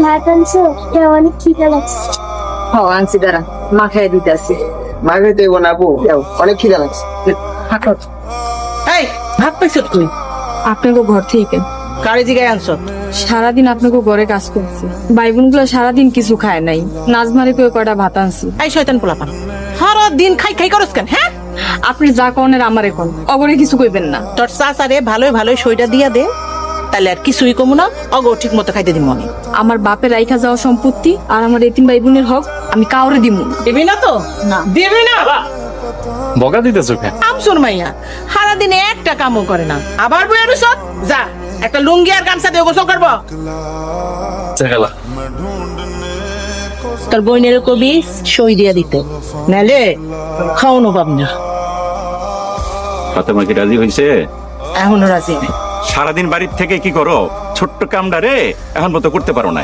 ভাত আনছো? অনেক খিদে লাগছে। আনছি দাঁড়া, মা খাই দিতে আসি। মা খাইতে হইব না আপু, অনেক খিদা লাগছে। এই ভাত পাইছত তুই আপনাকে ঘর থেকে কারে জিগায় আনছত? সারাদিন আপনাকে ঘরে কাজ করছি, ভাই বোনগুলো সারাদিন কিছু খায় নাই। নাজমারে কয়ে কয়টা ভাত আনছি। এই শয়তান পোলাপান, সারা দিন খাই খাই করস কেন? হ্যাঁ, আপনি যা কনের আমার এখন অগরে কিছু কইবেন না। তোর চাচারে ভালোই ভালোই সইটা দিয়া দে, তাহলে আর কিছুই কমু না, অগো ঠিক মতো খাইতে দিব আমি। আমার বাপের রাইখা যাওয়া সম্পত্তি আর আমার এতিম ভাই বোনের হক আমি কাউরে দিমু না। দিবি না তো? না দিবি না? বকা দিতেছো কেন? আমসুর মাইয়া সারাদিনে একটা কামও করে না, আবার বই আনুসত। যা একটা লুঙ্গি আর গামছা দিয়ে গোসল করবো। চেকালা তোর বইনের কবি সই দিয়া দিতে, নালে খাওয়ানো পাব না। ফাতেমা কি রাজি হয়েছে? এখনো রাজি নেই। সারাদিন বাড়ির থেকে কি করো? ছোট্ট কামটা রে এখন মতো করতে পারো না।